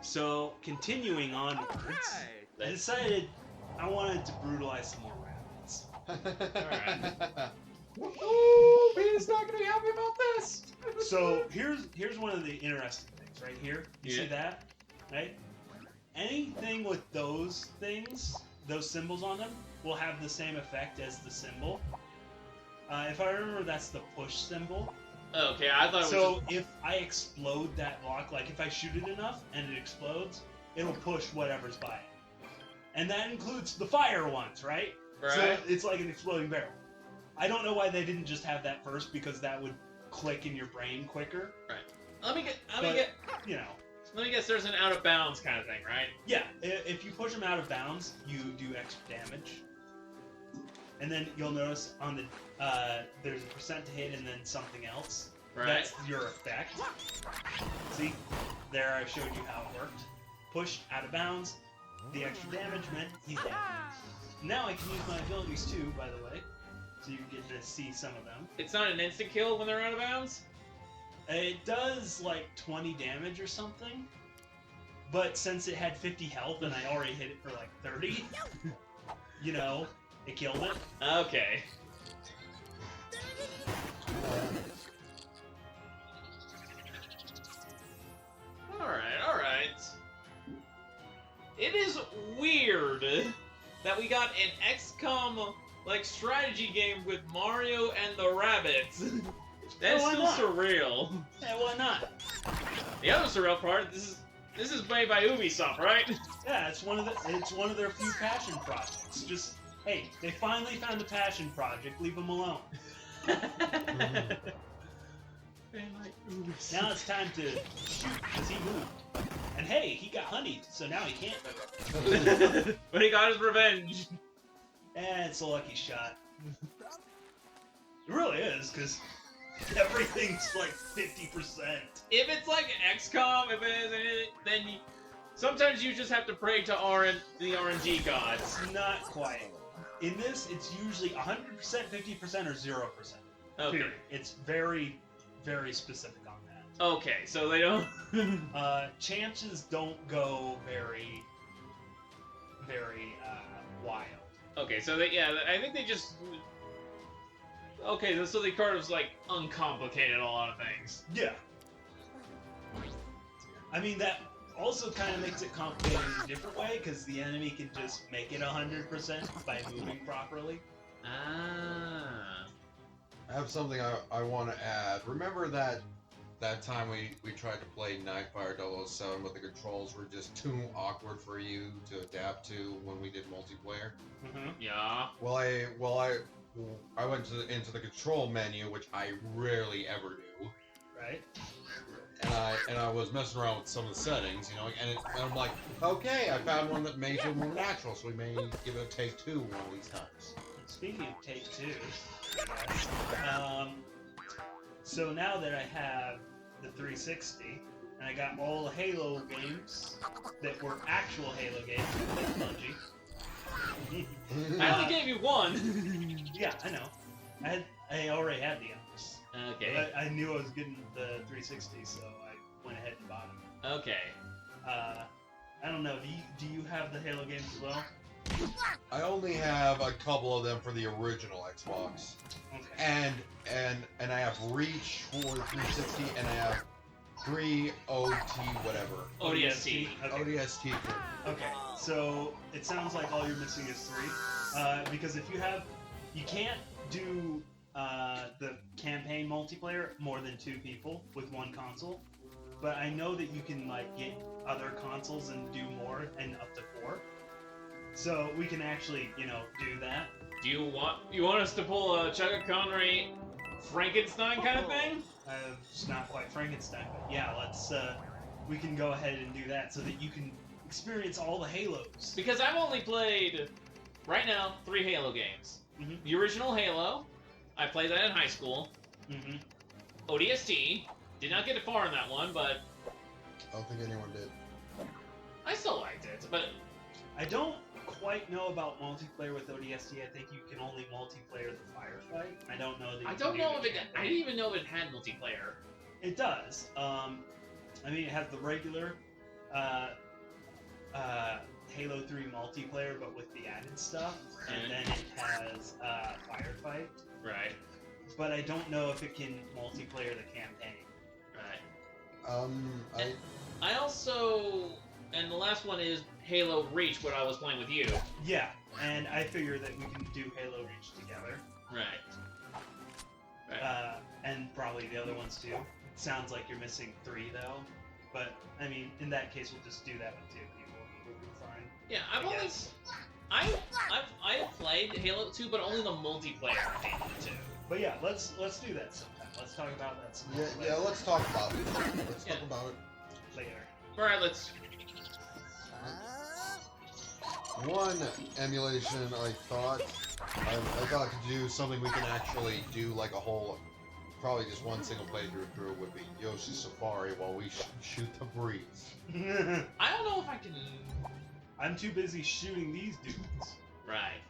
So, continuing onwards, I decided I wanted to brutalize some more rabbits. Alright. Ooh, Peter's not gonna be happy about this! So, here's one of the interesting things right here. You see that? Right? Anything with those things, those symbols on them, will have the same effect as the symbol. If I remember, that's the push symbol. Okay, I thought it was So if I explode that block, like if I shoot it enough and it explodes, it'll push whatever's by it. And that includes the fire ones, right? Right. So it's like an exploding barrel. I don't know why they didn't just have that first, because that would click in your brain quicker. Right. Let me You know. Let me guess, there's an out of bounds kind of thing, right? Yeah, if you push them out of bounds, you do extra damage. And then you'll notice on the there's a percent to hit and then something else. Right. That's your effect. See, there I showed you how it worked. Pushed out of bounds, the extra damage meant he's dead. Now I can use my abilities too, by the way, so you get to see some of them. It's not an instant kill when they're out of bounds? It does like 20 damage or something, but since it had 50 health and I already hit it for like 30, you know, it killed it. Okay. Alright. It is weird that we got an XCOM like strategy game with Mario and the Rabbids. That's Why still not? surreal. Yeah, why not? The other surreal part, this is made by Ubisoft, right? Yeah, it's one of their few passion projects. Just hey, they finally found a passion project. Leave them alone. Now it's time to shoot because he moved. And hey, he got honeyed, so now he can't move. But he got his revenge. And it's a lucky shot. It really is, because everything's like 50%. If it's like XCOM, then sometimes you just have to pray to the RNG gods. Not quite. In this, it's usually 100%, 50%, or 0%. Okay. Period. It's very, very specific on that. Okay, so they don't. Chances don't go very, very wild. Okay, so I think they just. Okay, so they kind of like uncomplicated a lot of things. Yeah. I mean, that also kind of makes it complicated in a different way, because the enemy can just make it 100% by moving properly. Ah. I have something I want to add. Remember that time we tried to play Nightfire 007, but the controls were just too awkward for you to adapt to when we did multiplayer? Mm-hmm. Yeah. Well, I went into the control menu, which I rarely ever do. Right? And I was messing around with some of the settings, you know, and I'm like, okay, I found one that made it more natural, so we may give it a take two one of these times. Speaking of take two, so now that I have the 360, and I got all the Halo games that were actual Halo games, like Bungie. I only gave you one. Yeah, I know. I already had the Empress. Okay. But I knew I was getting the 360, so I went ahead and bought them. Okay. I don't know. Do you have the Halo games as well? I only have a couple of them for the original Xbox. Okay. And I have Reach for 360, and I have 3 OT whatever. ODSE. Okay. ODST. Okay, so it sounds like all you're missing is 3. Because if you can't do the campaign multiplayer more than 2 people with one console. But I know that you can like get other consoles and do more, and up to 4. So we can actually, do that. Do you want us to pull a Chuck Connery Frankenstein kind of thing? It's not quite Frankenstein, but yeah, let's. We can go ahead and do that so that you can experience all the Halos. Because I've only played, right now, 3 Halo games. Mm-hmm. The original Halo, I played that in high school. Mm-hmm. ODST, did not get far in that one, but I don't think anyone did. I still liked it. But I don't quite know about multiplayer with ODST. I think you can only multiplayer the firefight. I don't know that. I didn't even know it had multiplayer. It does. I mean, it has the regular Halo 3 multiplayer, but with the added stuff, and then it has Firefight. Right. But I don't know if it can multiplayer the campaign. Right. I also, and the last one is Halo Reach, what I was playing with you. Yeah, and I figure that we can do Halo Reach together. Right. And probably the other ones too. Sounds like you're missing 3 though, but I mean, in that case, we'll just do that with 2 people. We'll be fine. Yeah, I've played Halo 2, but only the multiplayer of Halo 2. But yeah, let's do that sometime. Let's talk about that sometime. Yeah, let's talk about it. Let's talk about it later. All right, let's. One emulation I thought to do something we can actually do like a whole, probably just one single playthrough through would be Yoshi Safari while we shoot the breeze. I don't know if I can. I'm too busy shooting these dudes. Right.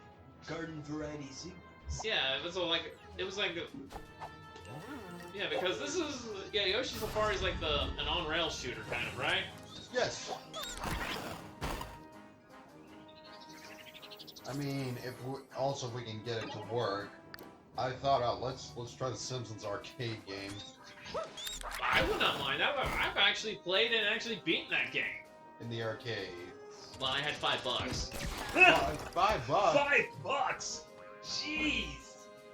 Garden variety sequence. Yeah, it was like yeah, because this is Yoshi Safari is like an on-rail shooter kind of, right? Yes. I mean, if we can get it to work, I thought out let's try the Simpsons arcade game. I would not mind. I've actually played and actually beaten that game in the arcade. Well, I had $5. $5. $5. Jeez.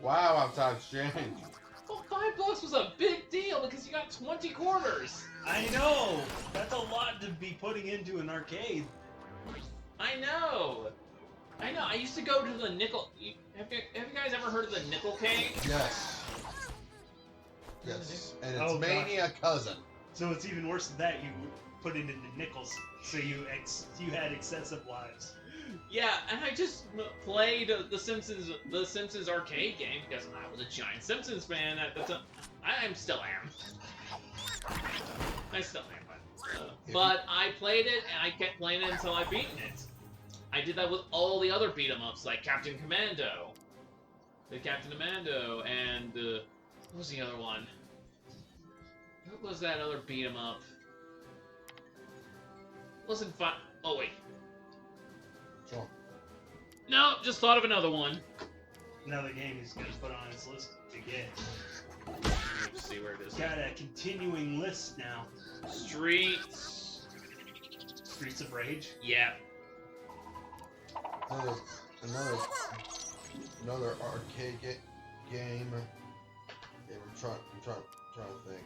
Wow, how times change. Well, $5 was a big deal because you got 20 quarters. I know. That's a lot to be putting into an arcade. I know. I used to go to the nickel. Have you guys ever heard of the nickel cave? Yes. Yes. And it's Mania Cousin. So it's even worse than that. You put it into nickels, so you had excessive lives. Yeah, and I just played the Simpsons arcade game because I was a giant Simpsons fan at the time. I still am. But I played it and I kept playing it until I beaten it. I did that with all the other beat 'em ups like Captain Commando, and what was the other one? What was that other beat 'em up? Wasn't fun. Oh wait. Sure. No, just thought of another one. Another game he's gonna put on his list to get. Let's see where it is. Got a continuing list now. Streets of Rage. Yeah. Another arcade game. Yeah, I'm trying to think.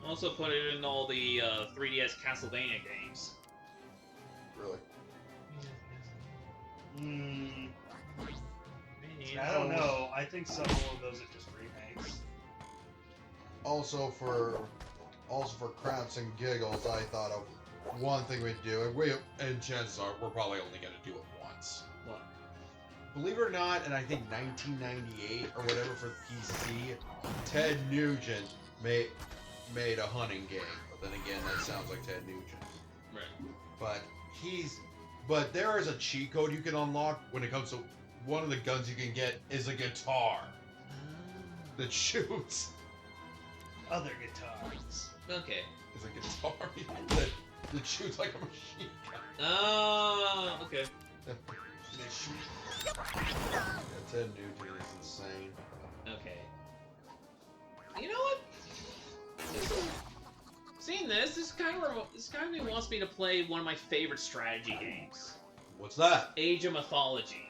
Also put it in all the 3DS Castlevania games. Really? I don't know. I think several of those are just remakes. Also for craps and giggles, I thought of one thing we'd do, and chances are we're probably only going to do it once. What? Believe it or not, in I think 1998 or whatever for the PC, Ted Nugent made a hunting game. But then again, that sounds like Ted Nugent. Right. But there is a cheat code you can unlock when it comes to one of the guns you can get is a guitar that shoots. Other guitars. Okay. Is a guitar that shoots like a machine gun. Oh, okay. Yeah, Ted Nugent is insane. Okay. You know what? Seeing this kind of wants me to play one of my favorite strategy games. What's that? Age of Mythology.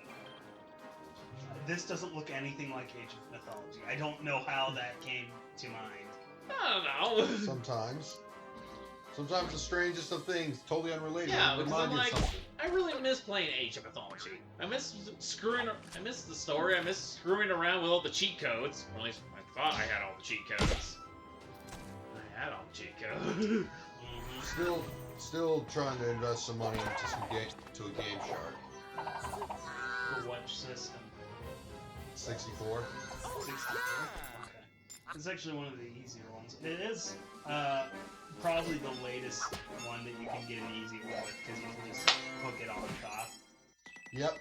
This doesn't look anything like Age of Mythology. I don't know how that came to mind. I don't know. Sometimes the strangest of things, totally unrelated. Yeah, because I'm like, something. I really miss playing Age of Mythology. I miss the story. I miss screwing around with all the cheat codes. Or at least I thought I had all the cheat codes. I had all the cheat codes. Still trying to invest some money into a Game Shark. For what system? 64. 64? Okay. It's actually one of the easier ones. It is probably the latest one that you can get an easy one with because you can just hook it on top. Yep.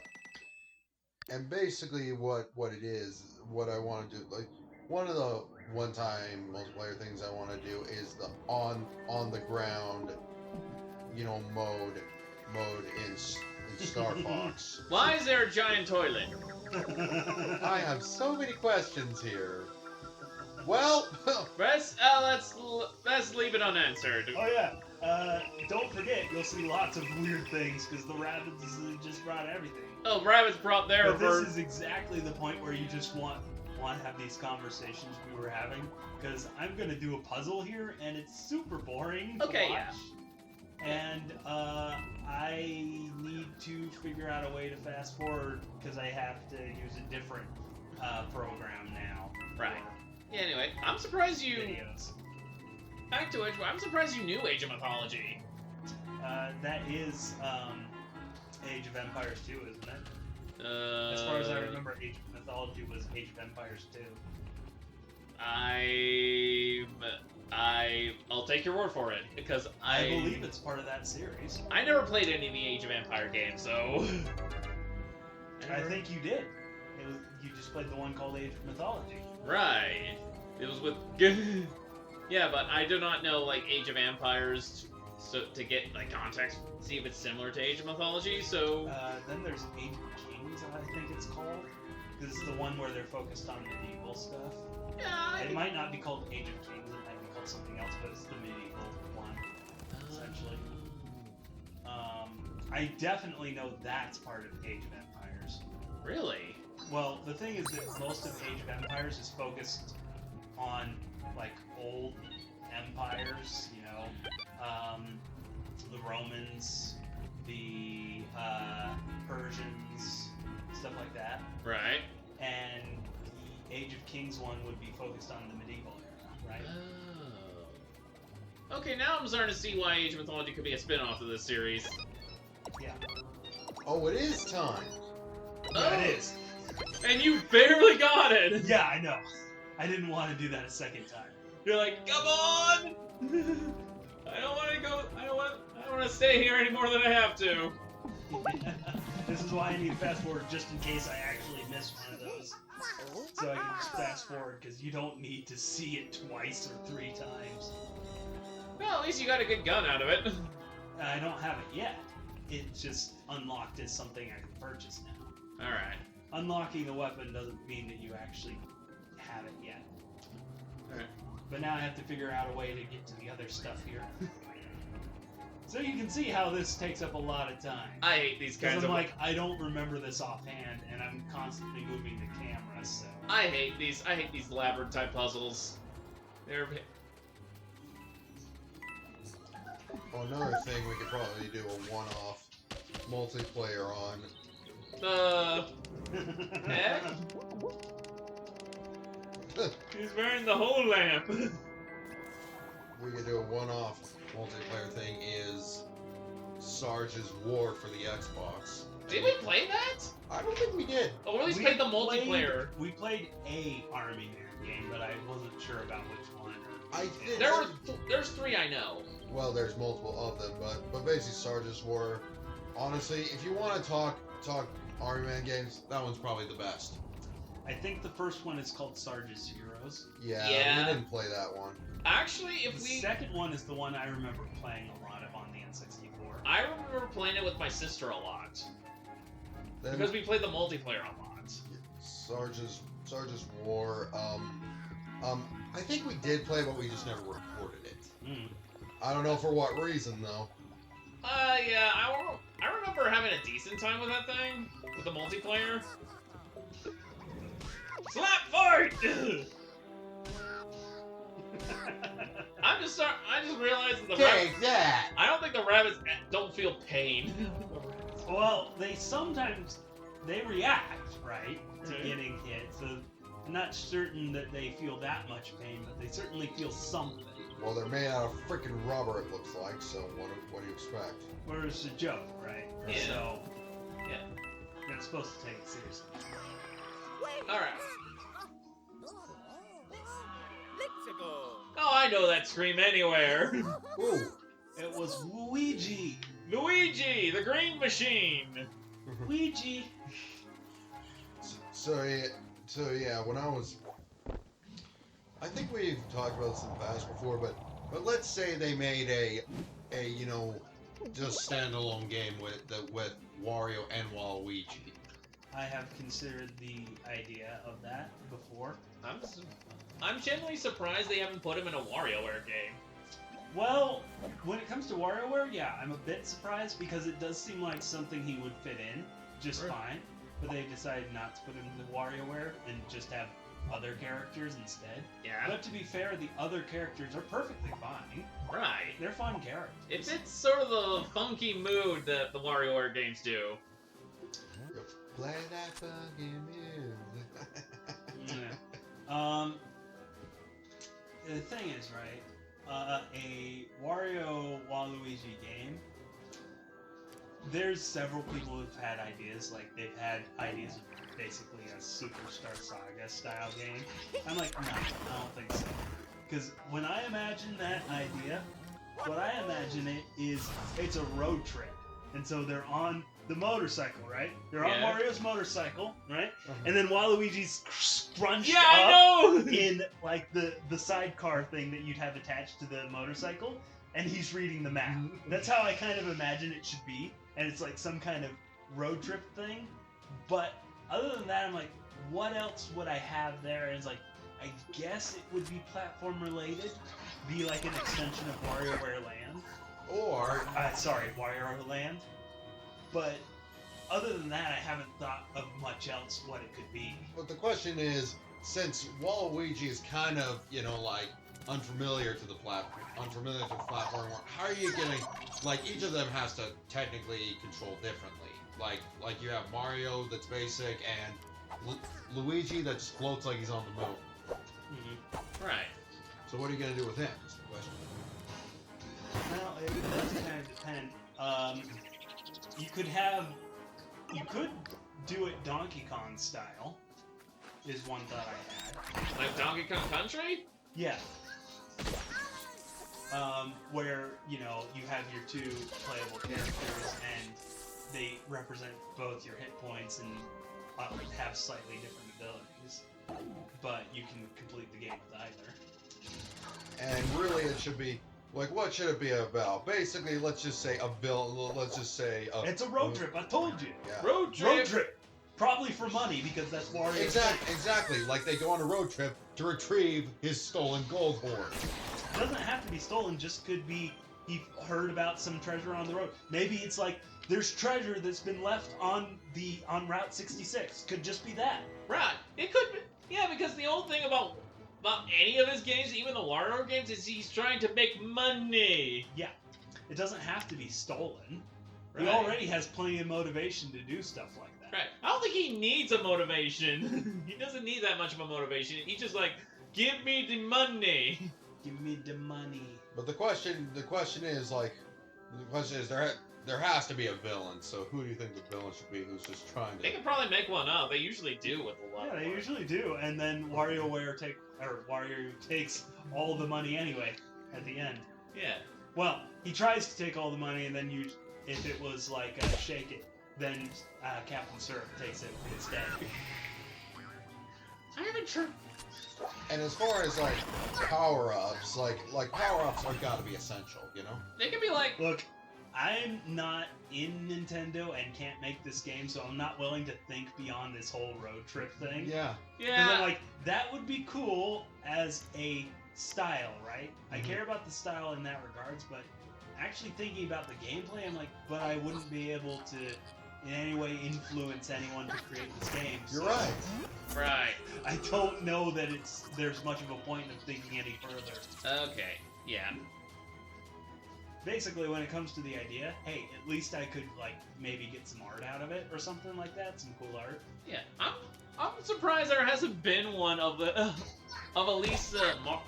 And basically what it is, what I want to do, like one of the one-time multiplayer things I want to do is the on the ground mode in Star Fox. Why is there a giant toilet? I have so many questions here. Well, Let's leave it unanswered. Oh yeah. Don't forget, you'll see lots of weird things because the Rabbids just brought everything. Oh, Rabbids brought their But bird. this is exactly the point where you just want to have these conversations we were having, because I'm gonna do a puzzle here and it's super boring to Okay, watch. yeah. And I need to figure out a way to fast forward because I have to use a different program now. Right. Yeah, anyway, I'm surprised you. Videos. Back to it. I'm surprised you knew Age of Mythology. That is Age of Empires 2, isn't it? As far Uh, as I remember, Age of Mythology was Age of Empires 2. I'll take your word for it because I believe it's part of that series. I never played any of the Age of Empire games, so I think you did. You just played the one called Age of Mythology. right. It was with yeah, but I do not know like Age of Empires to get like context, see if it's similar to Age of Mythology. So Then there's Age of Kings, I think it's called. This is the one where they're focused on medieval stuff. yeah, It might not be called Age of Kings, it might be called something else, but it's the medieval one, essentially. I definitely know that's part of Age of Empires. really. Well, the thing is that most of Age of Empires is focused on, like, old empires, the Romans, the Persians, stuff like that. Right. And the Age of Kings one would be focused on the medieval era, right? Oh. Okay, now I'm starting to see why Age of Mythology could be a spin-off of this series. Yeah. oh, it is time. Yeah, it is. And you barely got it! Yeah, I know. I didn't want to do that a second time. You're like, come on! I don't want to go. I don't want to stay here any more than I have to. This is why I need to fast forward, just in case I actually miss one of those. So I can just fast forward, because you don't need to see it twice or 3 times. Well, at least you got a good gun out of it. I don't have it yet. It's just unlocked as something I can purchase now. Alright. Unlocking the weapon doesn't mean that you actually have it yet. Alright. But now I have to figure out a way to get to the other stuff here. So you can see how this takes up a lot of time. I hate these kinds Because of. I'm like, I don't remember this offhand, and I'm constantly moving the camera, so... I hate these labyrinth type puzzles. They're. Oh, another thing we could probably do a one-off multiplayer on. Heck? He's wearing the whole lamp. We could do a one-off multiplayer thing is Sarge's War for the Xbox. Did we play that? I don't think we did. Oh, we at least played the multiplayer. We played a Army Man game, but I wasn't sure about which one. I think There's 3 I know. well, there's multiple of them, but basically Sarge's War. Honestly, if you want to talk Army Man games, that one's probably the best. I think the first one is called Sarge's Heroes. Yeah, Yeah. we didn't play that one. Actually, if The we. second one is the one I remember playing a lot of on the N64. I remember playing it with my sister a lot. Then Because we played the multiplayer a lot. Sarge's War. I think we did play, but we just never recorded it. Mm. I don't know for what reason though. Yeah, I remember having a decent time with that thing. With the multiplayer. Slap fight! I just realized that the rabbits, that! I don't think the rabbits don't feel pain. Well, sometimes they react, right, to Right. getting hit, so I'm not certain that they feel that much pain, but they certainly feel something. Well, they're made out of freaking rubber, it looks like. So what do you expect? Or it's a joke, right? Yeah. So Yeah. you're not supposed to take it seriously. Alright. Let's go. Oh, I know that scream anywhere. Ooh. It was Luigi. Luigi, the green machine. Luigi. So yeah, when I think we've talked about this in the past before, but let's say they made a just standalone game with Wario and Waluigi. I have considered the idea of that before. I'm genuinely surprised they haven't put him in a WarioWare game. Well, when it comes to WarioWare, yeah, I'm a bit surprised because it does seem like something he would fit in just Right. fine. But they decided not to put him in WarioWare and just have other characters instead. Yeah. But to be fair, the other characters are perfectly fine. Right. They're fun characters. It fits sort of the funky mood that the WarioWare games do. Play that fucking music. Yeah. The thing is, right? A Wario Waluigi game. There's several people who've had ideas. Like they've had ideas of basically a Superstar Saga style game. I'm like, no, I don't think so. Because when I imagine that idea, what I imagine it's a road trip, and so they're on the motorcycle, right? They're on Yeah. Mario's motorcycle, right? And then Waluigi's scrunched Yeah, up I know! in like the sidecar thing that you'd have attached to the motorcycle, and he's reading the map. That's how I kind of imagine it should be, and it's like some kind of road trip thing. But other than that, I'm like, what else would I have there? And it's like, I guess it would be platform related, be like an extension of WarioWare Land. Or Sorry, Wario Land. But other than that, I haven't thought of much else what it could be. but the question is, since Waluigi is kind of, like unfamiliar to the platform, how are you getting, like, each of them has to technically control differently. Like you have Mario that's basic and Luigi that just floats like he's on the moon. Mm-hmm. Right. So what are you gonna do with him? Is the question. Well, it does kind of depend. You could do it Donkey Kong style, is one thought I had. Like Donkey Kong Country? Yeah. Where, you have your two playable characters and they represent both your hit points and have slightly different abilities. But you can complete the game with either. And really, it should be like, what should it be about? Basically, let's just say a bill. Let's just say It's a road trip, I told you! Yeah. Road trip! Road trip! Probably for money, because that's Wario. Exactly. Like they go on a road trip to retrieve his stolen gold horn. It doesn't have to be stolen, just could be he heard about some treasure on the road. Maybe it's like there's treasure that's been left on Route 66. Could just be that. Right. It could be. Yeah, because the old thing about any of his games, even the Wario games, is he's trying to make money. Yeah. It doesn't have to be stolen. He Right. already has plenty of motivation to do stuff like that. Right. I don't think he needs a motivation. He doesn't need that much of a motivation. He's just like, give me the money. Give me the money. But the question is there has to be a villain. So who do you think the villain should be? Who's just trying They to? could probably make one up. They usually do with a lot Yeah, of they money. usually do. And then Wario takes all the money anyway at the end. Yeah. Well, he tries to take all the money, and then if it was like shake it, then Captain Syrup takes it instead. I haven't tried. And as far as like power-ups, like power-ups are gotta be essential, They could be like, Look, I'm not in Nintendo and can't make this game, so I'm not willing to think beyond this whole road trip thing. Yeah. Because I'm yeah. like, that would be cool as a style, right? I Mhm. care about the style in that regards, but actually thinking about the gameplay, I'm like, but I wouldn't be able to in any way influence anyone to create this game. You're so right. Right. I don't know that there's much of a point of thinking any further. Okay. Yeah. Basically, when it comes to the idea, hey, at least I could like maybe get some art out of it or something like that, some cool art. Yeah. I'm surprised there hasn't been one of at least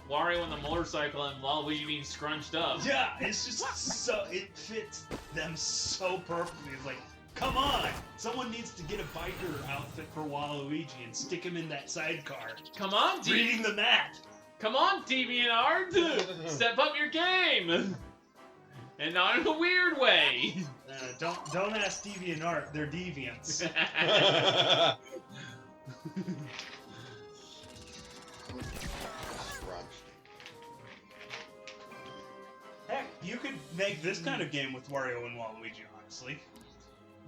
Wario on the motorcycle and Waluigi being scrunched up. Yeah, it's just so it fits them so perfectly. It's like, come on, someone needs to get a biker outfit for Waluigi and stick him in that sidecar, Come on, reading the map. Come on, DeviantArt! Step up your game! And not in a weird way! Don't ask DeviantArt, they're deviants. Scrunched. Heck, you could make this kind of game with Wario and Waluigi, honestly.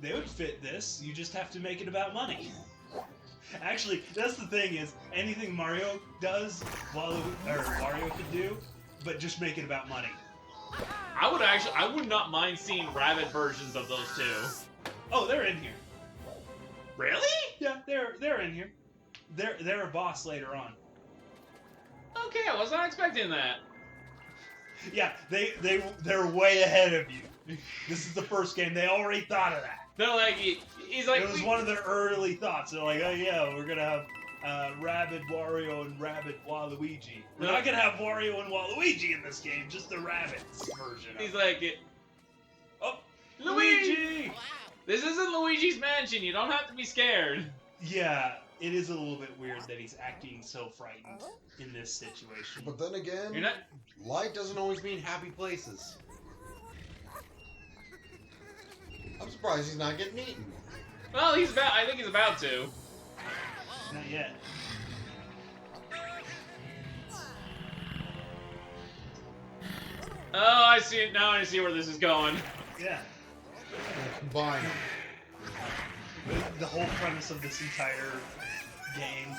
They would fit this, you just have to make it about money. Actually, that's the thing is, anything Mario does, Wario could do, but just make it about money. I would not mind seeing Rabbid versions of those two. Oh, they're in here. Really? Yeah, they're in here. They're a boss later on. Okay, I was not expecting that. Yeah, they're way ahead of you. This is the first game. They already thought of that. They're like, he's like, It was one of their early thoughts. They're like, oh yeah, we're gonna have Rabbid Wario and Rabbid Waluigi. We're not gonna have Wario and Waluigi in this game, just the Rabbids version. He's like, oh, Luigi! This isn't Luigi's Mansion. You don't have to be scared. Yeah, it is a little bit weird that he's acting so frightened in this situation. But then again, You're not. light doesn't always mean happy places. I'm surprised he's not getting eaten. Well, he's about. I think he's about to. Not yet. Oh, I see it now. I see where this is going. Yeah. Combine. The whole premise of this entire game.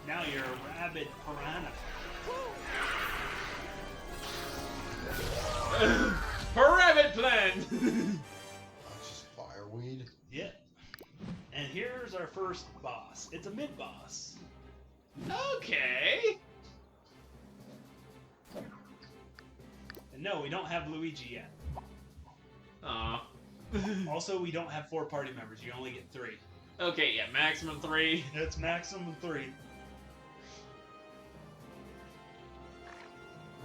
Now you're a rabid piranha. Her rabbit plan. That's just fireweed. Yeah. And here's our first boss. It's a mid-boss. Okay. And no, we don't have Luigi yet. Aw. Also, we don't have 4 party members. You only get 3. Okay, yeah, maximum 3. It's maximum 3.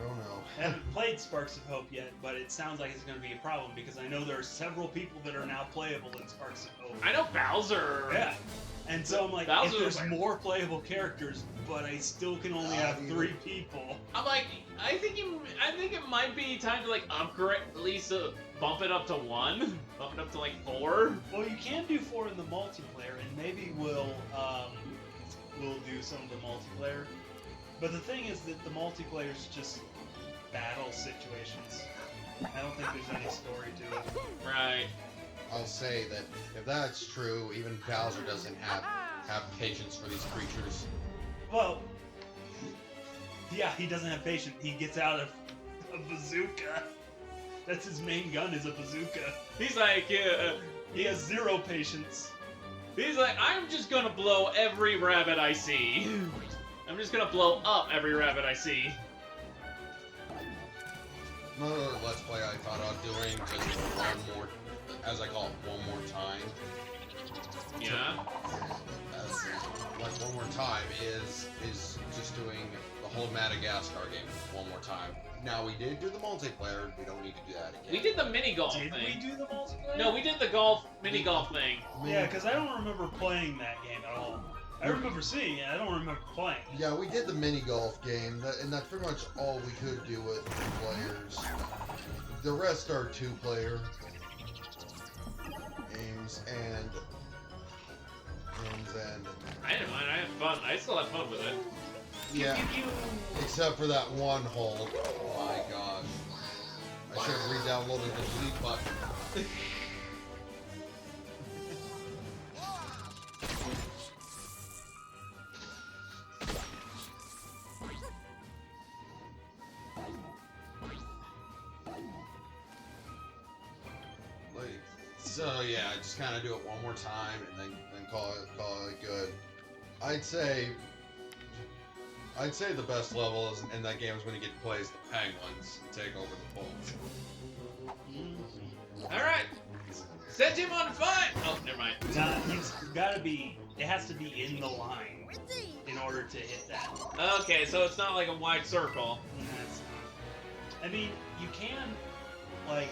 Oh no. I haven't played Sparks of Hope yet, but it sounds like it's going to be a problem because I know there are several people that are now playable in Sparks of Hope. I know Bowser. Yeah. And so I'm like, Bowser's if there's like- more playable characters, but I still can only have 3 people. I'm like, I think it might be time to like upgrade, at least bump it up to 1, bump it up to like 4. Well, you can do 4 in the multiplayer, and maybe we'll do some of the multiplayer. But the thing is that the multiplayer is just battle situations. I don't think there's any story to it. Right. I'll say that if that's true, even Bowser doesn't have patience for these creatures. Well, yeah, he doesn't have patience. He gets out of a bazooka. That's his main gun, is a bazooka. He's like, He has 0 patience. he's like, I'm just gonna blow every rabbit I see. I'm just gonna blow up every rabbit I see. Another Let's Play I thought of doing just one more, as I call it, one more time. Yeah. As, like one more time is just doing the whole Madagascar game one more time. Now we did do the multiplayer. We don't need to do that again. We did the mini golf Did thing. we do the multiplayer? No, we did the mini golf thing. Yeah, because I don't remember playing that game at all. I remember seeing it, I don't remember playing. Yeah, we did the mini golf game, and that's pretty much all we could do with the players. The rest are 2-player games, and I didn't mind. I had fun. I still had fun with it. yeah, except for that one hole. Oh my gosh, I should have re-downloaded the delete button. So yeah, just kind of do it one more time and then call it good. I'd say the best level is in that game is when you get to play as the penguins and take over the boat. All right. Set him on fire. Oh, never mind. Nah, he's gotta be, it has to be in the line in order to hit that. Okay, so it's not like a wide circle. That's not. I mean, you can, like,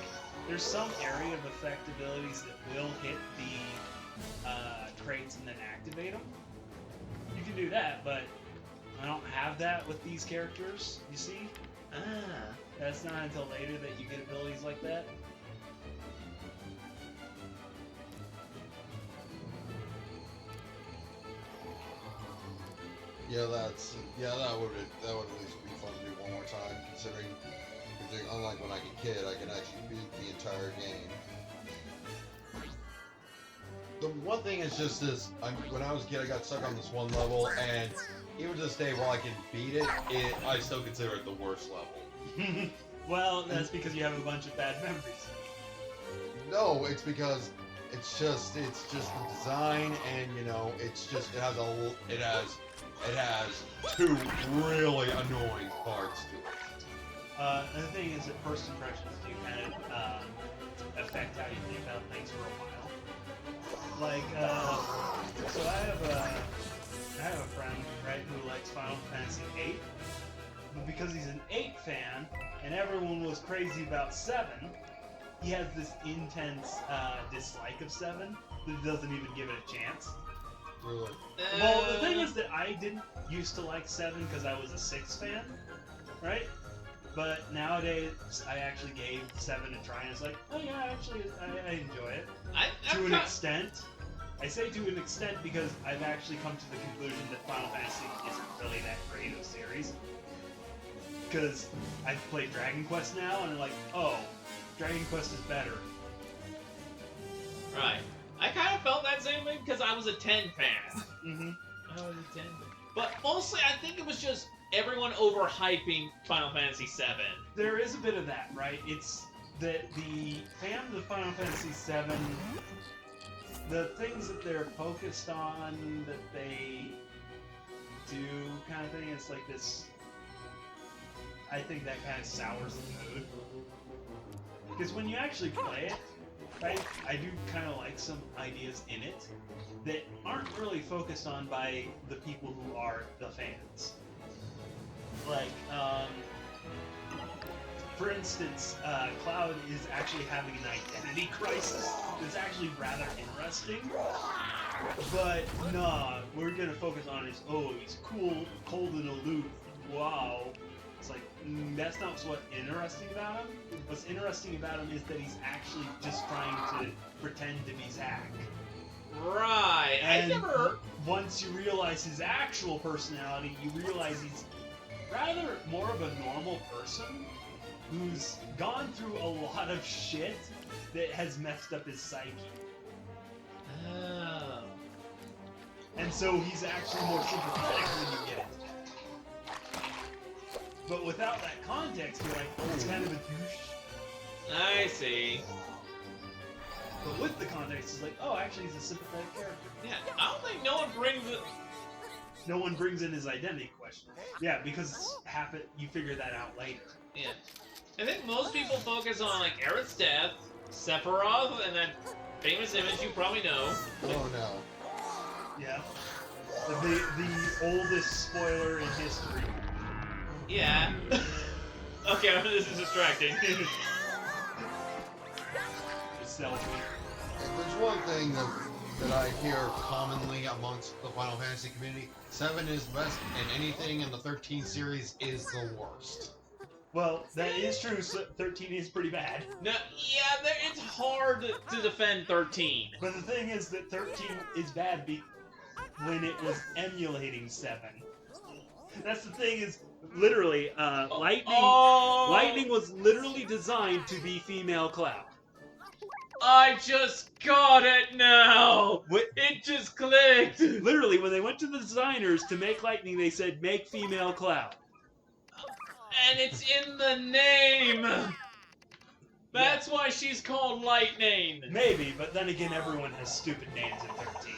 there's some area of effect abilities that will hit the traits and then activate them. You can do that, but I don't have that with these characters, you see? That's not until later that you get abilities like that. Yeah, that would at least be fun to do one more time. considering unlike when I was a kid, I can actually beat the entire game. The one thing is just this, when I was a kid, I got stuck on this one level, and even to this day, while I can beat it, I still consider it the worst level. Well, that's because you have a bunch of bad memories. No, it's because it's just the design, and you know, it has two really annoying parts to it. And the thing is that first impressions do kind of affect how you think about things for a while. Like, so I have a friend, right, who likes Final Fantasy VIII, but because he's an 8 fan, and everyone was crazy about 7, he has this intense dislike of 7 that he doesn't even give it a chance. Really? Well, the thing is that I didn't used to like 7 because I was a 6 fan, right? But nowadays, I actually gave 7 a try, and it's like, oh yeah, actually, I enjoy it. To an extent. I say to an extent because I've actually come to the conclusion that Final Fantasy isn't really that great of a series. Because I've played Dragon Quest now, and I'm like, oh, Dragon Quest is better. Right. I kind of felt that same way because I was a 10 fan. Mm-hmm. I was a 10. But mostly, I think it was just everyone overhyping Final Fantasy VII. There is a bit of that, right? It's that the fans of Final Fantasy VII, the things that they're focused on, that they do kind of thing, it's like this... I think that kind of sours the mood. Because when you actually play it, right, I do kind of like some ideas in it that aren't really focused on by the people who are the fans. Like, for instance, Cloud is actually having an identity crisis that's actually rather interesting. But, nah, we're gonna focus on his, oh, he's cool, cold and aloof, wow. It's like, that's not what's interesting about him. What's interesting about him is that he's actually just trying to pretend to be Zack. Right. And I never... once you realize his actual personality, you realize he's rather more of a normal person who's gone through a lot of shit that has messed up his psyche. Oh. And so he's actually more sympathetic when you get it. But without that context, you're like, oh, it's kind of a douche. I see. But with the context, it's like, oh, actually, he's a sympathetic character. Yeah, I don't think no one brings it... No one brings in his identity question. Yeah, because you figure that out later. Yeah. I think most people focus on, like, Aerith's death, Sephiroth, and that famous image you probably know. Oh no. Yeah. The oldest spoiler in history. Yeah. Okay, this is distracting. Selfie. There's one thing that I hear commonly amongst the Final Fantasy community. 7 is best, and anything in the 13 series is the worst. Well, that is true. So 13 is pretty bad. No, yeah, it's hard to defend 13. But the thing is that 13 is bad when it was emulating 7. That's the thing is, literally, Lightning was literally designed to be female Cloud. I just got it now! It just clicked! Literally, when they went to the designers to make Lightning, they said, make female Cloud. And it's in the name! That's why she's called Lightning! Maybe, but then again, everyone has stupid names in 13.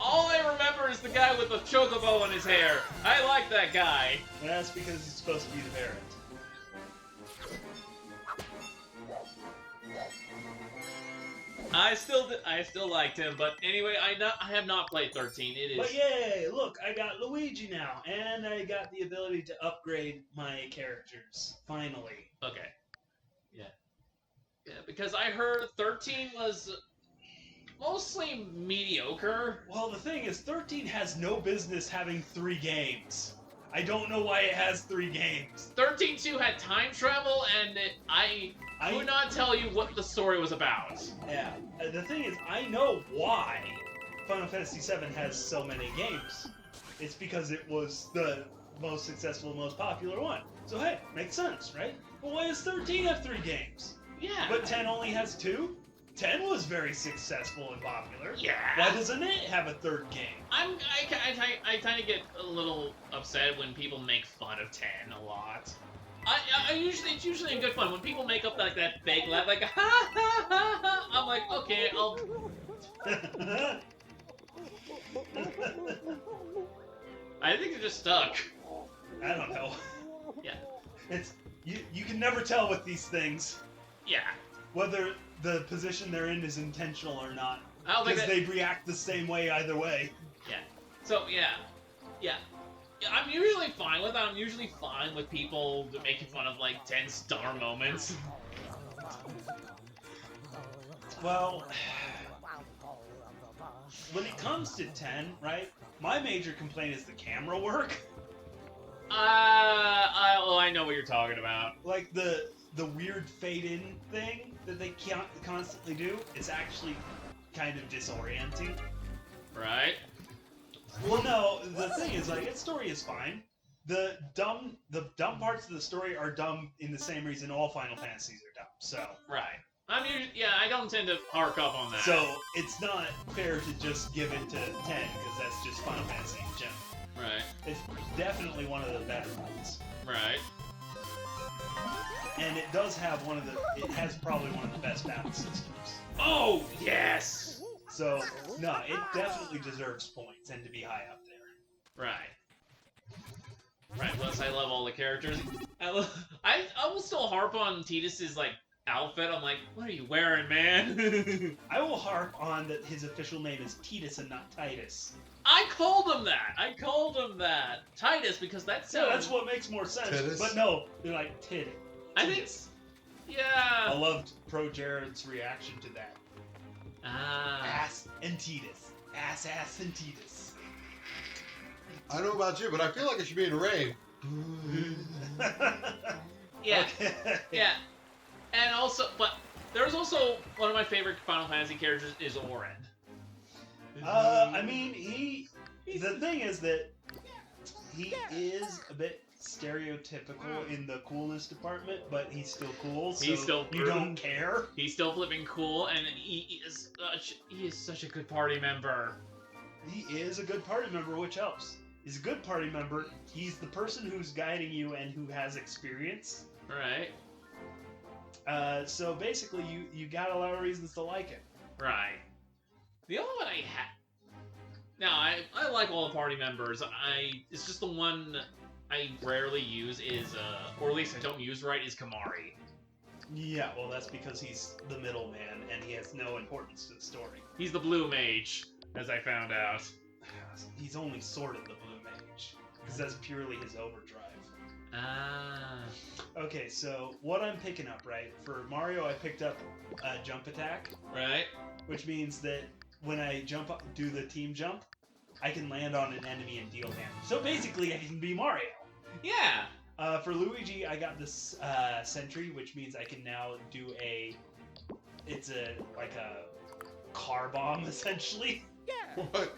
All I remember is the guy with the chocobo in his hair. I like that guy. And that's because he's supposed to be the parent. I still liked him, but anyway, I have not played 13. It is. But yay! Look, I got Luigi now, and I got the ability to upgrade my characters. Finally. Okay. Yeah. Yeah, because I heard 13 was mostly mediocre. Well, the thing is, 13 has no business having 3 games. I don't know why it has 3 games. 13-2 had time travel, and I could not tell you what the story was about. Yeah. The thing is, I know why Final Fantasy VII has so many games. It's because it was the most successful, most popular one. So hey, makes sense, right? But why does 13 have 3 games? Yeah. But 10 only has 2? 10 was very successful and popular. Yeah. Why doesn't it have a 3rd game? I kind of get a little upset when people make fun of 10 a lot. It's usually in good fun when people make up like that fake laugh, like ha ha ha ha. I'm like, okay, I'll. I think they're just stuck. I don't know. Yeah. It's you can never tell with these things Yeah. whether the position they're in is intentional or not. I don't think Because that. they react the same way either way. So yeah. I'm usually fine with that. I'm usually fine with people making fun of like 10 star moments. Well, when it comes to 10, right? My major complaint is the camera work. I know what you're talking about. Like the weird fade-in thing that they can't constantly do. It's actually kind of disorienting. Right? Well, no, the thing is, like, its story is fine. The dumb parts of the story are dumb in the same reason all Final Fantasies are dumb. So, Right. I don't tend to hark up on that. so it's not fair to just give it to 10 because that's just Final Fantasy in general. Right. It's definitely one of the better ones, Right. and it does have it has probably one of the best battle systems. Oh yes. So, no, it definitely deserves points and to be high up there. Right. Right. Plus, I love all the characters. I will still harp on Tidus's like outfit. I'm like, what are you wearing, man? I will harp on that his official name is Tidus and not Titus. I called him that. Titus, because that So sounds. that's what makes more sense. Tidus? But no, they're like Tid. I think. Tidus. I Yeah. loved Pro Jared's reaction to that. Ah. Ass and Tidus. Ass and Tidus. I don't know about you, but I feel like I should be in a rave. Yeah. Okay. Yeah. And also, but there's also one of my favorite Final Fantasy characters is Orin. I mean, the thing is that he is a bit stereotypical in the coolness department, but he's still cool. So He's still you don't care. He's still flipping cool, and he is such a good party member. He is a good party member, which helps. He's a good party member. He's the person who's guiding you and who has experience. Right. So basically, you got a lot of reasons to like him. Right. The only one I have. Now, I like all the party members. It's just the one I rarely use is, or at least I don't use right, is Kamari. Yeah, well, that's because he's the middleman and he has no importance to the story. He's the blue mage, as I found out. He's only sort of the blue mage, because that's purely his overdrive. Ah. Okay, so what I'm picking up, right? For Mario, I picked up jump attack, Right? which means that when I jump up, do the team jump, I can land on an enemy and deal damage. So basically, I can be Mario. Yeah. For Luigi, I got this Sentry, which means I can now do it's a car bomb, essentially. What?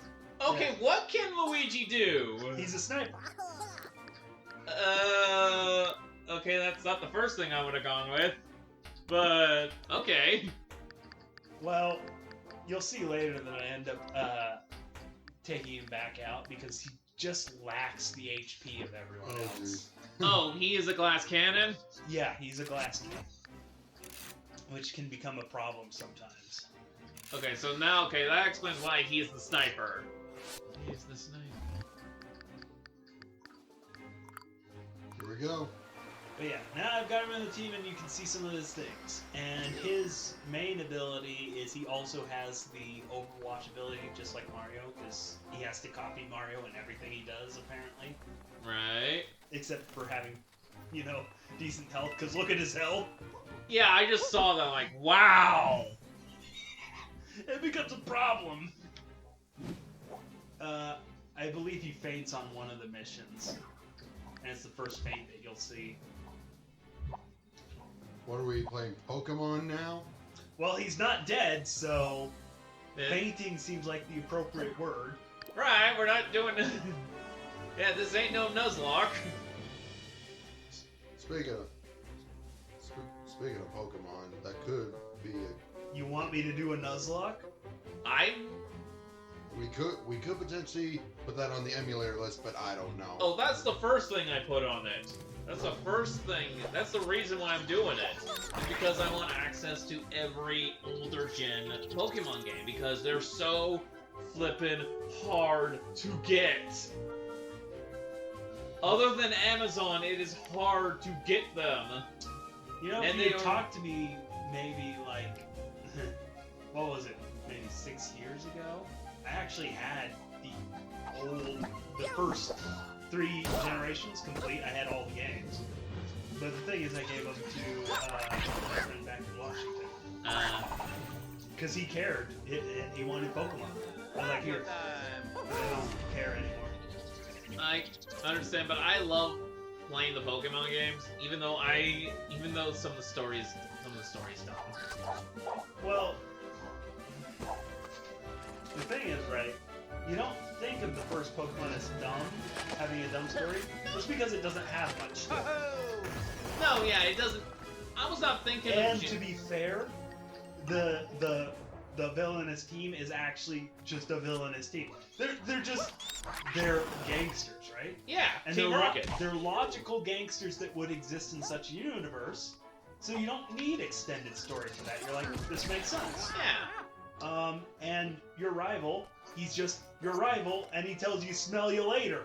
Okay, what can Luigi do? He's a sniper. Okay, that's not the first thing I would have gone with. But, okay. Well, you'll see later that I end up taking him back out because he just lacks the HP of everyone Oh, else. Oh, he is a glass cannon? Yeah, he's a glass cannon, which can become a problem sometimes. Okay, so now, that explains why he is the sniper. He is the sniper. Here we go. But yeah, now I've got him in the team and you can see some of his things. And his main ability is he also has the Overwatch ability, just like Mario, because he has to copy Mario in everything he does, apparently. Right. Except for having, decent health, because look at his health. Yeah, I just saw that, like, wow! It becomes a problem. I believe he faints on one of the missions. And it's the first faint that you'll see. What are we playing? Pokemon now? Well, he's not dead, so Yeah. fainting seems like the appropriate word. Right, we're not doing... Yeah, this ain't no Nuzlocke. Speaking of Pokemon, that could be a... You want me to do a Nuzlocke? We could potentially put that on the emulator list, but I don't know. Oh, that's the first thing I put on it. That's the first thing. That's the reason why I'm doing it. It's because I want access to every older gen Pokemon game because they're so flippin' hard to get. Other than Amazon, it is hard to get them. You know, And if you they are- talked to me maybe like, what was it, maybe 6 years ago? I actually had the first 3 generations complete. I had all the games. But the thing is, I gave them to my friend back in Washington. Because he cared. He wanted Pokemon. I was like, here, I don't care anymore. I understand, but I love playing the Pokemon games, even though some of the stories dumb. Well, the thing is, right, you don't think of the first Pokemon as dumb, having a dumb story, just because it doesn't have much story. No, yeah, it doesn't. I was not thinking. And to be fair, the villainous team is actually just a villainous team. They're gangsters, right? Yeah, And Team Rocket. they're logical gangsters that would exist in such a universe, so you don't need extended story for that. You're like, this makes sense. Yeah. And your rival, he's just your rival, and he tells you smell you later.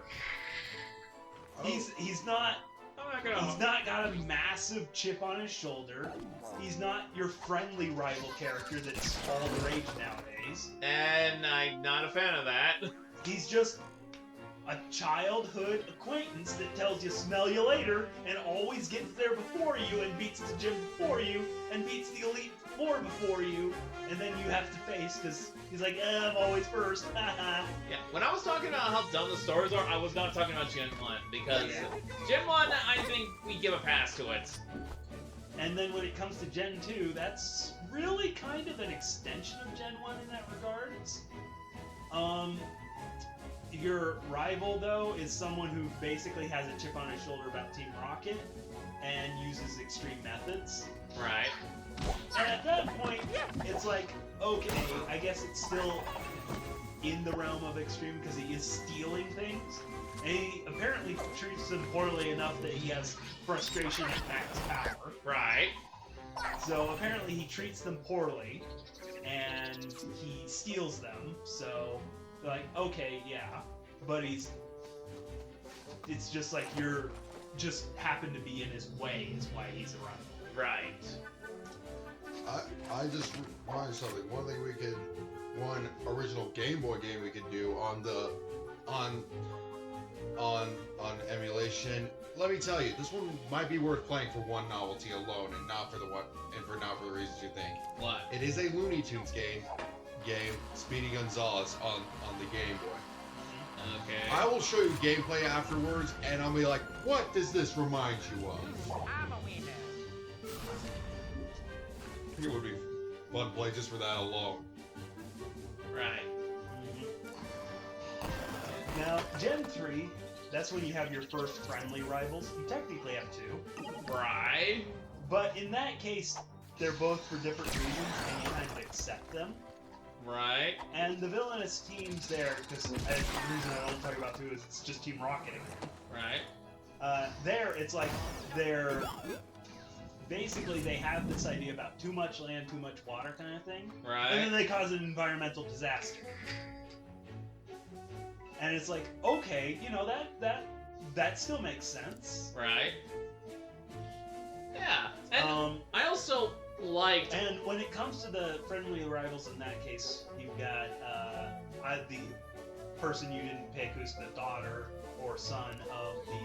Oh. He's not got a massive chip on his shoulder. He's not your friendly rival character that's all the rage nowadays. And I'm not a fan of that. He's just a childhood acquaintance that tells you smell you later and always gets there before you and beats the gym before you and beats the Elite Four before you, and then you have to face because he's like, I'm always first. Yeah, when I was talking about how dumb the stories are, I was not talking about Gen 1, because Gen 1, I think we give a pass to it. And then when it comes to Gen 2, that's really kind of an extension of Gen 1 in that regard. Your rival, though, is someone who basically has a chip on his shoulder about Team Rocket and uses extreme methods. Right. And at that point, it's like, okay, I guess it's still in the realm of extreme because he is stealing things. And he apparently treats them poorly enough that he has frustration at max power. Right. So apparently he treats them poorly, and he steals them, so they're like, okay, yeah, but it's just like you're just happen to be in his way is why he's a rival. Right. I just reminded something. One original Game Boy game we could do on emulation. Let me tell you, this one might be worth playing for one novelty alone, and not for the reasons you think. What? It is a Looney Tunes game, Speedy Gonzales on the Game Boy. Okay. I will show you gameplay afterwards, and I'll be like, what does this remind you of? I'm a winner. I think it would be fun to play just for that alone. Right. Now, Gen 3, that's when you have your first friendly rivals. You technically have 2. Right. But in that case, they're both for different reasons, and you kind of accept them. Right. And the villainous teams there, because the reason I don't talk about 2 is it's just Team Rocket again. Right. There, it's like they're... Basically, they have this idea about too much land, too much water kind of thing. Right. And then they cause an environmental disaster. And it's like, okay, you know, that still makes sense. Right. Yeah. And I also liked... And when it comes to the friendly rivals in that case, you've got the person you didn't pick who's the daughter or son of the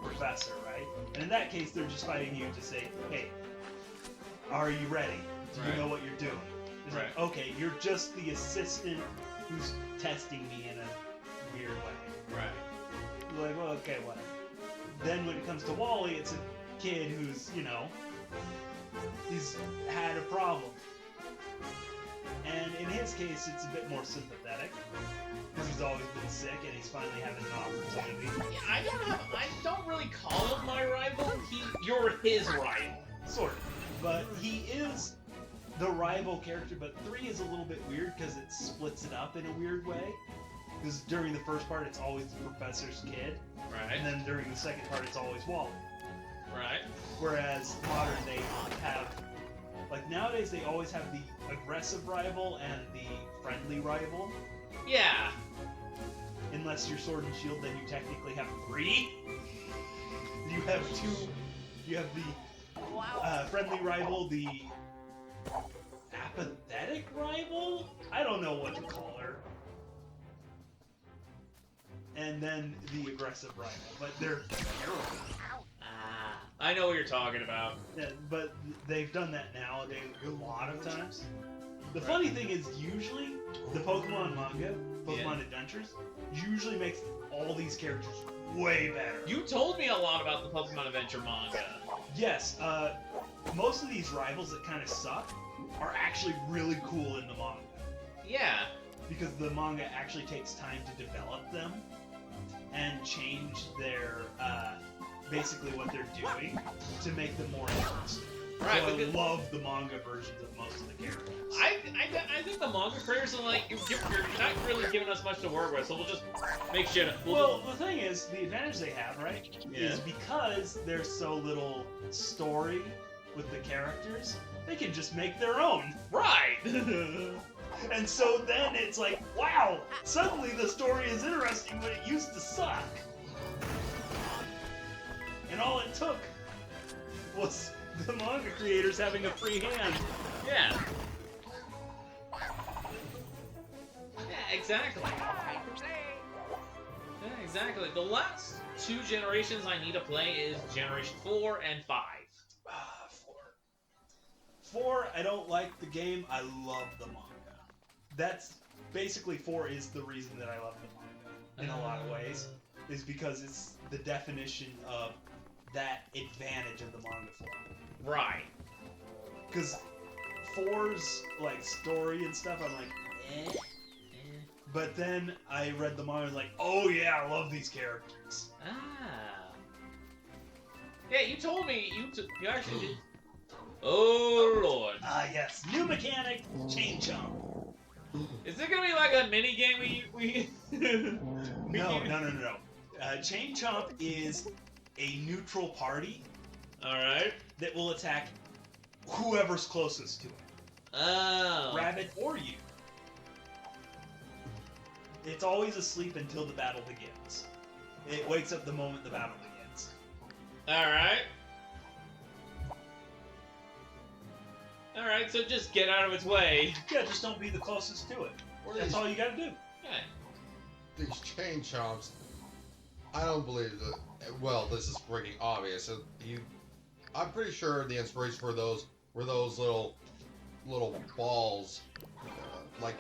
professor, right? And in that case, they're just fighting you to say, hey, are you ready? Do you know what you're doing? It's like, okay, you're just the assistant who's testing me in a weird way. Right. You're like, well, okay, whatever. Then when it comes to Wally, it's a kid who's, you know, he's had a problem. And in his case, it's a bit more sympathetic because he's always been sick and he's finally having an opportunity. Yeah, I don't really call him my rival. You're his rival. Sort of. But he is the rival character, but 3 is a little bit weird because it splits it up in a weird way. Because during the first part, it's always the professor's kid. Right. And then during the second part, it's always Wally. Right. Whereas modern, they have... Like, nowadays, they always have the aggressive rival and the friendly rival. Yeah. Unless you're Sword and Shield, then you technically have 3. You have 2... You have the friendly rival, the apathetic rival? I don't know what to call her. And then the aggressive rival. But they're terrible. I know what you're talking about. Yeah, but they've done that nowadays a lot of times. The funny thing is, usually, the Pokemon manga, Pokemon Adventures, usually makes all these characters way better. You told me a lot about the Pokemon Adventure manga. Yes, most of these rivals that kind of suck are actually really cool in the manga. Yeah. Because the manga actually takes time to develop them and change their, basically what they're doing to make them more interesting. Right, So I love the manga versions of most of the characters. I think the manga creators are like, you're not really giving us much to work with, so we'll just make shit. Well, the thing is, the advantage they have, right, Yeah. is because there's so little story with the characters, they can just make their own. Right! And so then it's like, wow, suddenly the story is interesting when it used to suck. And all it took was the manga creators having a free hand. Yeah. Yeah, exactly. Yeah, exactly. The last 2 generations I need to play is Generation 4 and 5. 4, I don't like the game, I love the manga. That's basically 4 is the reason that I love the manga, in a lot of ways, is because it's the definition of that advantage of the manga form. Right. Because 4's, like, story and stuff, I'm like, eh. But then I read the manga and was like, oh yeah, I love these characters. Ah. Yeah, you told me you actually did. Oh lord. Ah yes, new mechanic, chain jump. Is it gonna be like a mini game we No. Chain chomp is a neutral party Alright. that will attack whoever's closest to it. Oh. Rabbit or you. It's always asleep until the battle begins. It wakes up the moment the battle begins. Alright. Alright, so just get out of its way. Yeah, just don't be the closest to it. What are That's these, all you gotta do. Yeah. these chain chomps? I don't believe that. Well, this is freaking obvious. So I'm pretty sure the inspiration for those were those little balls, like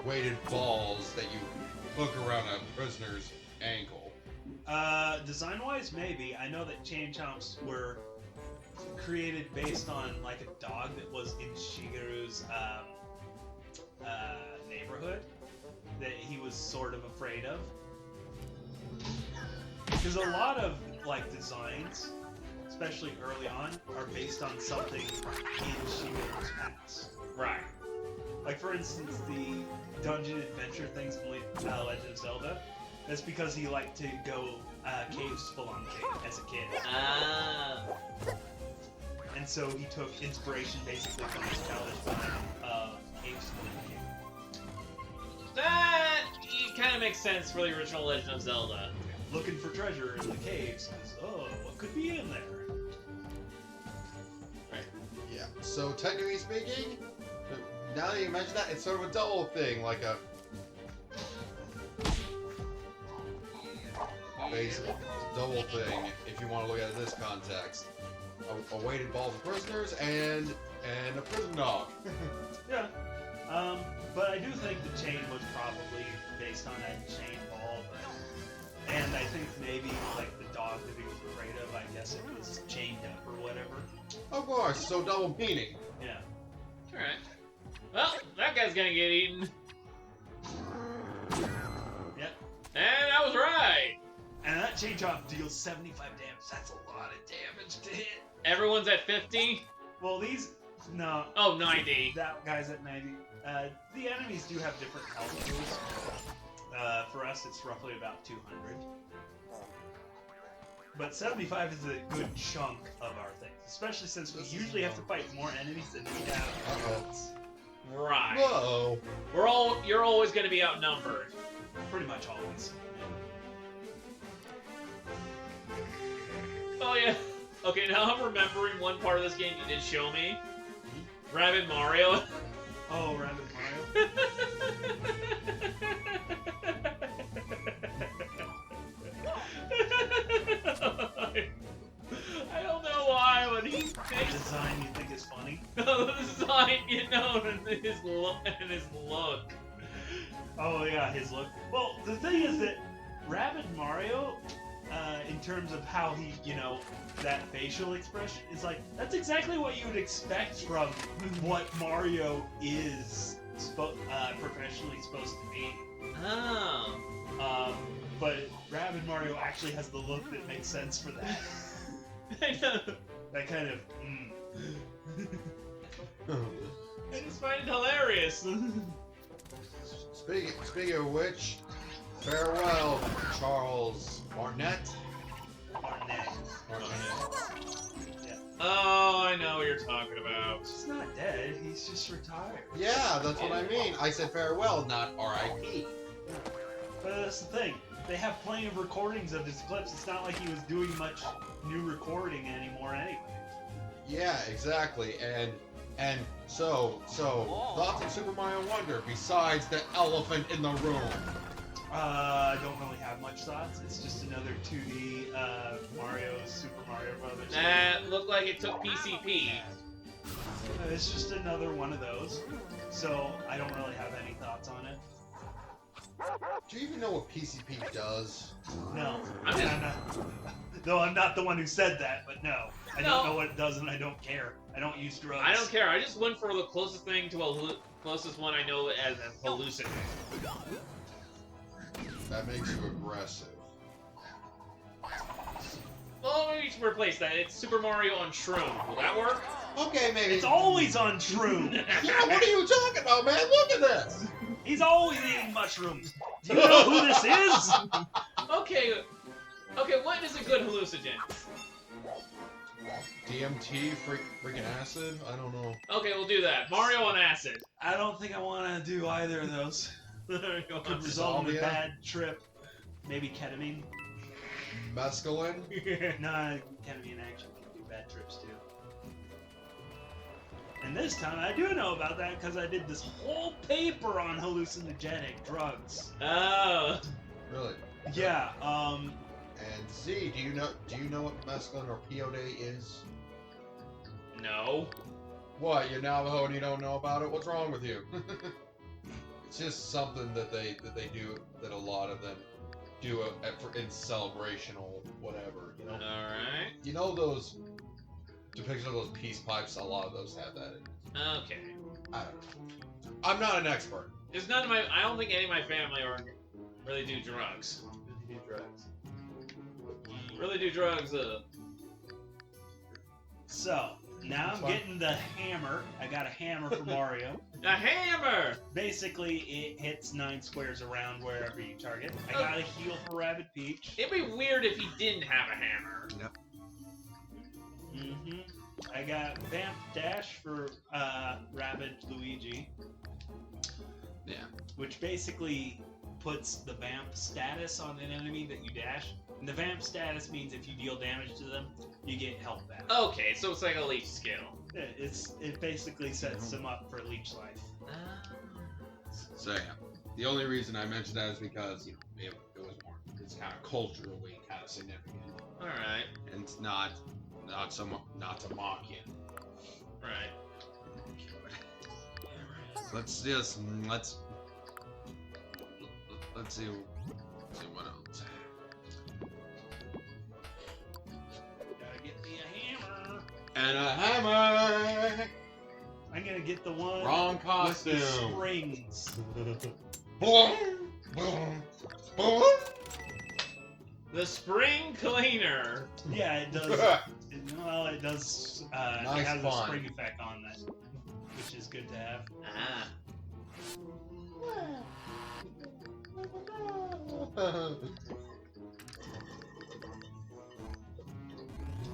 weighted balls that you hook around a prisoner's ankle. Design-wise, maybe. I know that chain chomps were created based on like a dog that was in Shigeru's neighborhood that he was sort of afraid of. Because a lot of like designs, especially early on, are based on something in Shigeru's past. Right. Like for instance, the dungeon adventure things in Legend of Zelda. That's because he liked to go caves full on cave as a kid. Ah. And so he took inspiration basically from his childish time of caves full on cave. That kind of makes sense for the original Legend of Zelda. Looking for treasure in the caves, because, oh, what could be in there? Right. Yeah. So technically speaking, now that you mention that, it's sort of a double thing, like a basically double thing. If you want to look at it in this context, a weighted ball for prisoners and a prison dog. Yeah. But I do think the chain was probably based on that chain ball, and I think maybe like the dog that he was afraid of, I guess it was chained up or whatever. Of course. So double meaning. Yeah. Alright. Well, that guy's gonna get eaten. Yep. And I was right. And that change off deals 75 damage. That's a lot of damage to hit. Everyone's at 50. Well, these no. Oh, 90. That guy's at 90. The enemies do have different health pools. For us, it's roughly about 200. But 75 is a good chunk of our things, especially since we usually have to fight more enemies than we have opponents. Right. Whoa. You're always gonna be outnumbered. Pretty much always. Oh yeah. Okay, now I'm remembering one part of this game you did show me. Rabbid Mario. Oh, Rabbid Mario. I don't know why, but he The makes design you think is funny? the design, you know, and his look. Oh yeah, his look. Well, the thing is that Rabbid Mario, in terms of how he, that facial expression is like, that's exactly what you would expect from what Mario is professionally supposed to be. Oh. But Rabbid Mario actually has the look that makes sense for that. I know. That kind of. I just find it hilarious. Speaking of which, farewell, Charles Barnett. Barnett. Oh, I know what you're talking about. He's not dead. He's just retired. Yeah, that's what I mean. I said farewell, not R.I.P. But that's the thing. They have plenty of recordings of his clips. It's not like he was doing much new recording anymore anyway. Yeah, exactly. And so thoughts of Super Mario Wonder besides the elephant in the room. I don't really have much thoughts. It's just another 2D Super Mario Brothers. That looked like it took PCP. It's just another one of those. So I don't really have any thoughts on it. Do you even know what PCP does? No. I'm just- No, I'm not the one who said that, but no. I No. don't know what it does and I don't care. I don't use drugs. I don't care. I just went for the closest thing to closest one I know as a hallucinate. That makes you aggressive. Well, maybe we should replace that. It's Super Mario on Shroom. Will that work? Okay, maybe. It's always on Shroom. Yeah, what are you talking about, man? Look at this! He's always eating mushrooms. Do you know who this is? Okay, what is a good hallucinogen? DMT, freaking acid? I don't know. Okay, we'll do that. Mario on acid. I don't think I want to do either of those. Could result in a Salvia? bad trip. Maybe ketamine. Mescaline? Nah, ketamine actually can do bad trips too. And this time I do know about that because I did this whole paper on hallucinogenic drugs. Oh. Really? Yeah, And Z, do you know what mescaline or peyote is? No. What, you're Navajo and you don't know about it? What's wrong with you? It's just something that they do, that a lot of them do in celebrational whatever, you know? Alright. You know those depictions of those peace pipes? A lot of those have that in it. Okay. I don't know. I'm not an expert. There's none of I don't think any of my family really do drugs. Really do drugs, so now I'm getting the hammer. I got a hammer for Mario. A hammer! Basically, it hits 9 squares around wherever you target. I got a heal for Rabbid Peach. It'd be weird if he didn't have a hammer. Mm-hmm. I got Vamp Dash for Rabbid Luigi. Yeah. Which basically puts the Vamp status on an enemy that you dash. And the Vamp status means if you deal damage to them, you get health back. Okay, so it's like a leech skill. It basically sets them up for leech life. So yeah, the only reason I mentioned that is because it was more, it's kind of culturally kind of significant, Alright. and it's not to mock you. Right. Let's see what else. Gotta get me a hammer. And a hammer. I gonna get the one Wrong with costume. the springs. Boom, boom, boom. The spring cleaner. Yeah, it does. Well, it does. Nice it has fun. a spring effect on that, which is good to have. Ah.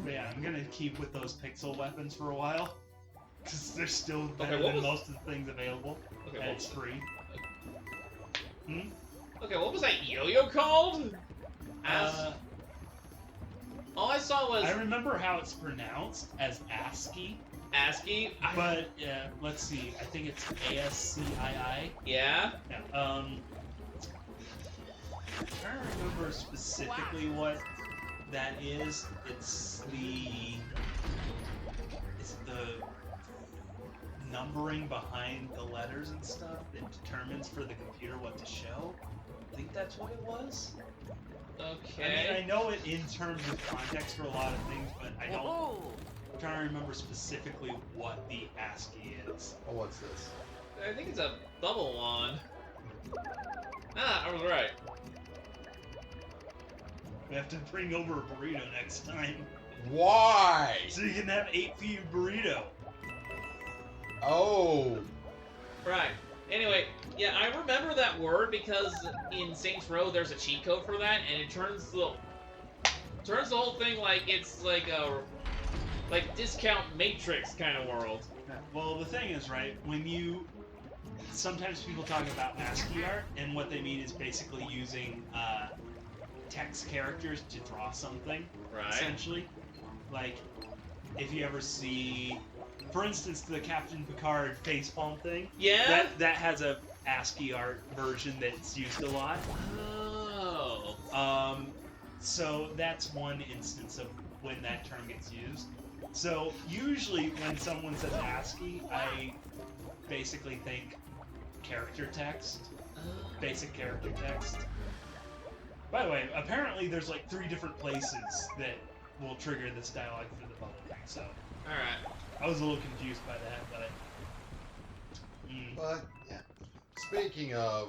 But yeah, I'm gonna keep with those pixel weapons for a while, because they're still better what than was- most of the things available. Okay, And what it's was, free. okay, what was that yo-yo called? All I saw was I remember how it's pronounced as ASCII, ASCII. but yeah, let's see. I think it's ASCII. Yeah. Yeah. I'm trying to remember specifically what that is. It's the numbering behind the letters and stuff that determines for the computer what to show. I think that's what it was. Okay. I mean, I know it in terms of context for a lot of things, but I don't. I'm trying to remember specifically what the ASCII is. Oh, what's this? I think it's a bubble wand. Ah, I was right. We have to bring over a burrito next time, Why? so you can have 8 feet of burrito. Oh. Right. Anyway, yeah, I remember that word because in Saints Row there's a cheat code for that, and it turns the whole thing like it's like a discount Matrix kind of world. Well, the thing is, right, when you... Sometimes people talk about ASCII art, and what they mean is basically using text characters to draw something, Right. essentially. Like, if you ever see... For instance, the Captain Picard facepalm thing, Yeah. that has a ASCII art version that's used a lot. Oh. So that's one instance of when that term gets used. So usually when someone says ASCII, I basically think character text, basic character text. By the way, apparently there's like 3 different places that will trigger this dialogue for the bubble thing, so All right. I was a little confused by that, but But yeah. Speaking of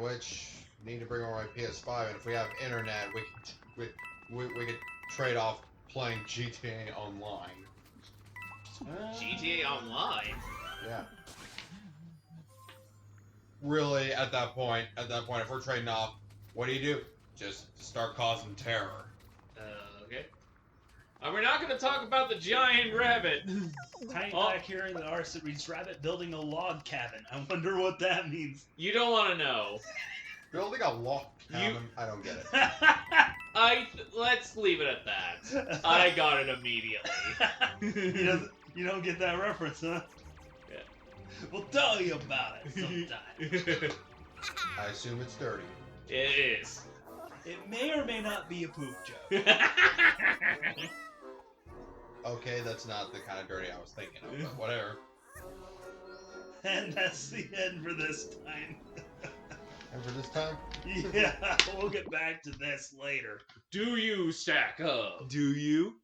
which, need to bring over my PS5, and if we have internet, we could trade off playing GTA Online. GTA Online. Yeah. Really, at that point, if we're trading off, what do? Just start causing terror. Okay. We're not going to talk about the giant rabbit. Tiny Oh. back here in the arse that reads rabbit building a log cabin. I wonder what that means. You don't want to know. Building a log cabin? I don't get it. Let's leave it at that. I got it immediately. You don't get that reference, huh? Yeah. We'll tell you about it sometime. I assume it's dirty. It is. It may or may not be a poop joke. Okay, that's not the kind of dirty I was thinking of, but whatever. And that's the end for this time. And for this time, Yeah, we'll get back to this later. Do you stack up? Do you?